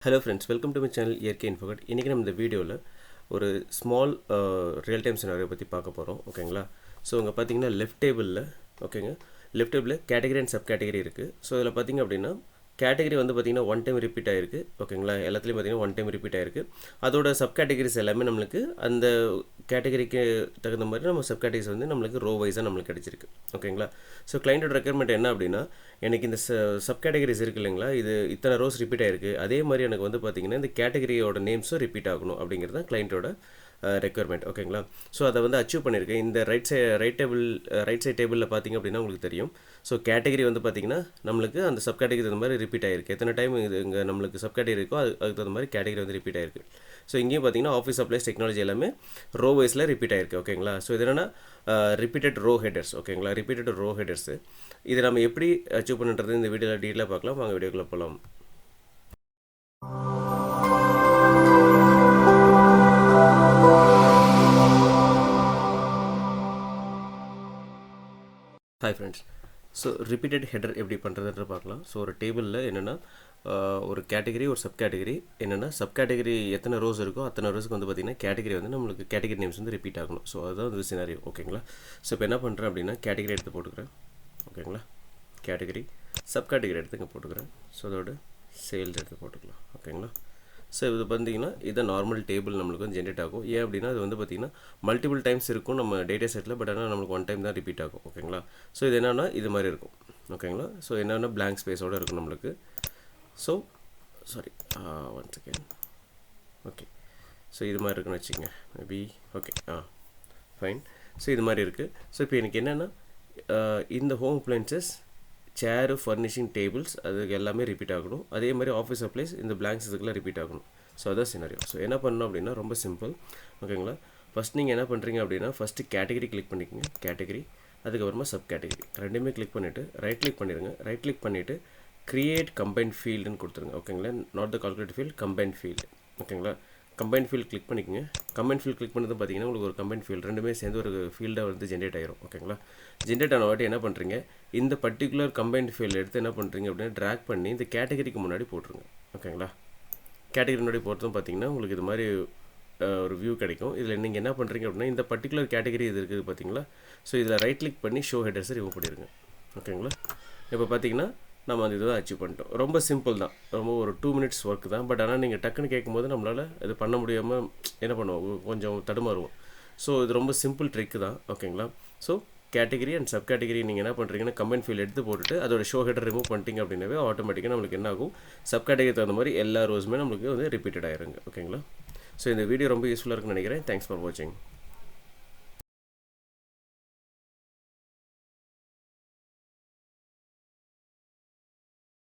Hello friends, welcome to my channel இயற்கை இன்ஃபோகட். இன்றைக்கி நம்ம இந்த வீடியோவில் ஒரு ஸ்மால் ரியல் டைம் சினாரியோ பற்றி பார்க்க போகிறோம். ஓகேங்களா? ஸோ இங்கே பார்த்தீங்கன்னா லெஃப்ட் டேபிளில் ஓகேங்க லெஃப்ட் டேபிளில் கேட்டகரி அண்ட் சப் கேட்டகரி இருக்குது. ஸோ இதில் பார்த்தீங்க அப்படின்னா கேட்டகரி வந்து பார்த்திங்கன்னா ஒன் டைம் ரிப்பீட் ஆகிருக்கு. ஓகேங்களா? எல்லாத்துலேயும் பார்த்திங்கன்னா ஒன் டைம் ரிப்பீட் ஆகிருக்கு. அதோட சப் கேட்டகரிஸ் எல்லாமே நம்மளுக்கு அந்த கேட்டகரிக்கு தகுந்த மாதிரி நம்ம சப் கேட்டகரிஸ் வந்து நம்மளுக்கு ரோ வைஸாக நம்மளுக்கு கிடச்சிருக்கு. ஓகேங்களா? ஸோ கிளைண்ட்டோட ரெக்யர்மெண்ட் என்ன அப்படின்னா எனக்கு இந்த சப் கேட்டகரிஸ் இருக்குது இல்லைங்களா, இது இத்தனை ரோஸ் ரிப்பீட் ஆகிருக்கு, அதே மாதிரி எனக்கு வந்து பார்த்திங்கன்னா இந்த கேட்டகரியோட நேம்ஸும் ரிப்பீட் ஆகணும் அப்படிங்கிறது தான் கிளைண்ட்டோட ரெக்யர்மெண்ட். ஓகேங்களா? ஸோ அதை வந்து அச்சீவ் பண்ணியிருக்கேன். இந்த ரைட் சைட் டேபிளில் பார்த்திங்க அப்படின்னா உங்களுக்கு தெரியும். ஸோ கேட்டகரி வந்து பார்த்திங்கன்னா நம்மளுக்கு அந்த சப் கேட்டகரி தகுந்த மாதிரி ரிப்பீட் ஆகிருக்கு. எத்தனை டைம் இது இங்கே நம்மளுக்கு சப் கேட்டகரி இருக்கோ அதுக்கு தகுந்த மாதிரி கேட்டகரி வந்து ரிப்பீட் ஆகிருக்கு. ஸோ இங்கேயும் பார்த்திங்கன்னா ஆஃபீஸ் சப்ளைஸ் டெக்னாலஜி எல்லாமே ரோ வைஸில் ரிப்பீட் ஆகிருக்கு. ஓகேங்களா? ஸோ இது என்னென்னா ரிப்பீட்டட் ரோ ஹெடர்ஸ். ஓகேங்களா? ரிப்பீட்டட் ரோ ஹெடர்ஸு இதை நம்ம எப்படி அச்சீவ் பண்ணுறது இந்த வீடியோவில் டீட்டெயிலாக பார்க்கலாம். வாங்க வீடியோக்குள்ளே போகலாம். Hi friends, so repeated header எப்படி பண்ணுறதுன்ற பார்க்கலாம். ஸோ ஒரு டேபிளில் என்னென்னா ஒரு கேட்டகரி ஒரு சப் கேட்டகரி என்னென்னா சப் கேட்டகரி எத்தனை ரோஸ் இருக்கோ அத்தனை ரோஸுக்கு வந்து பார்த்திங்கன்னா கேட்டகரி வந்து நம்மளுக்கு கேட்டகரி நேம்ஸ் வந்து ரிப்பீட் ஆகணும். ஸோ அதுதான் வந்து சினாரியோ. ஓகேங்களா? ஸோ இப்போ என்ன பண்ணுறேன் அப்படின்னா கேட்டகரி எடுத்து போட்டுக்கிறேன். ஓகேங்களா? கேட்டகரி சப் கேட்டகரி எடுத்து இங்கே போட்டுக்கிறேன். ஸோ அதோட சேல்ஸ் எடுத்து போட்டுக்கலாம். ஓகேங்களா? ஸோ இது பார்த்தீங்கன்னா இது நார்மல் டேபிள் நம்மளுக்கு வந்து ஜென்ரேட் ஆகும். ஏன் அப்படின்னா அது வந்து பார்த்திங்கன்னா மல்டிபிள் டைம்ஸ் இருக்கும் நம்ம டேட்டா செட்டில். பட் ஆனால் நம்மளுக்கு ஒன் டைம் தான் ரிப்பீட் ஆகும். ஓகேங்களா? ஸோ இது என்னென்னா இது மாதிரி இருக்கும். ஓகேங்களா? ஸோ என்னென்னா பிளாங்க் ஸ்பேஸோடு இருக்கும் நம்மளுக்கு. So sorry one second. Okay, so இது மாதிரி இருக்குன்னு வச்சுக்கோங்க. Maybe okay fine. ஸோ இது மாதிரி இருக்குது. ஸோ இப்போ எனக்கு என்னென்னா இந்த ஹோம் அப்ளையன்சஸ் சேரு ஃபர்னிஷிங் டேபிள்ஸ் அதுக்கு எல்லாமே ரிப்பீட் ஆகணும். அதே மாதிரி ஆஃபீஸ் சப்ளைஸ் இந்த பிளாங்க்ஸ் இதுக்கெல்லாம் ரிப்பீட் ஆகணும். ஸோ அதான் சினாரியோ. ஸோ என்ன பண்ணணும் அப்படின்னா ரொம்ப சிம்பிள். ஓகேங்களா? ஃபஸ்ட் நீங்கள் என்ன பண்ணுறீங்க அப்படின்னா ஃபஸ்ட்டு கேட்டகரி கிளிக் பண்ணிக்கோங்க. கேட்டகரி அதுக்கப்புறமா சப் கேட்டகரி ரெண்டுமே கிளிக் பண்ணிவிட்டு ரைட் கிளிக் பண்ணிடுங்க. ரைட் கிளிக் பண்ணிவிட்டு க்ரியேட் கம்பைன் ஃபீல்டுன்னு கொடுத்துருங்க. ஓகேங்களா? Not the calculate field, combine field. ஓகேங்களா? கம்பைன் ஃபீல்டு கிளிக் பண்ணிக்கோங்க. கம்பைன் ஃபீல்டு கிளிக் பண்ணது பார்த்தீங்கன்னா உங்களுக்கு ஒரு கம்பைன் ஃபீல்டு ரெண்டுமே சேர்ந்து ஒரு ஃபீல்டாக வந்து ஜென்ரேட் ஆகிரும். ஓகேங்களா? ஜென்ரேட் ஆன வாட்டி என்ன பண்ணுறீங்க, இந்த பர்டிகுலர் கம்பைன் ஃபீல்டு எடுத்து என்ன பண்ணுறீங்க அப்படின்னா ட்ராக் பண்ணி இந்த கேட்டகரிக்கு முன்னாடி போட்டுருங்க. ஓகேங்களா? கேட்டகரி முன்னாடி போட்டதும் பார்த்தீங்கன்னா உங்களுக்கு இது மாதிரி ஒரு வியூ கிடைக்கும். இதில் நீங்கள் என்ன பண்ணுறீங்க அப்படின்னா இந்த பர்டிகுலர் கேட்டகரி இது இருக்குது பார்த்தீங்களா. ஸோ இதில் ரைட் கிளிக் பண்ணி ஷோ ஹெடர்ஸை ரிமூவ் பண்ணிடுங்க. ஓகேங்களா? இப்போ பார்த்தீங்கன்னா நம்ம அந்த இதை அச்சீவ் பண்ணிட்டோம். ரொம்ப சிம்பிள் தான், ரொம்ப ஒரு 2 minutes ஒர்க் தான். பட் ஆனால் நீங்கள் டக்குன்னு கேட்கும்போது நம்மளால் இது பண்ண முடியாமல் என்ன பண்ணுவோம், கொஞ்சம் தடுமாறுவோம். ஸோ இது ரொம்ப சிம்பிள் ட்ரிக்கு தான். ஓகேங்களா? So category and sub category நீங்கள் என்ன பண்ணுறீங்கன்னா கம்பைன் ஃபீல்டு எடுத்து போட்டுட்டு அதோட ஷோ ஹெடர் ரிமூவ் பண்ணிட்டீங்க அப்படின்னாவே ஆட்டோமேட்டிக்காக நம்மளுக்கு என்ன ஆகும், சப் கேட்டகரி தகுந்த மாதிரி எல்லா ரோஸுமே நம்மளுக்கு வந்து ரிப்பீட்டட் ஆயிருங்க. ஓகேங்களா? ஸோ இந்த வீடியோ ரொம்ப யூஸ்ஃபுல்லாக இருக்குன்னு நினைக்கிறேன். தேங்க்ஸ் ஃபார் வாட்சிங்.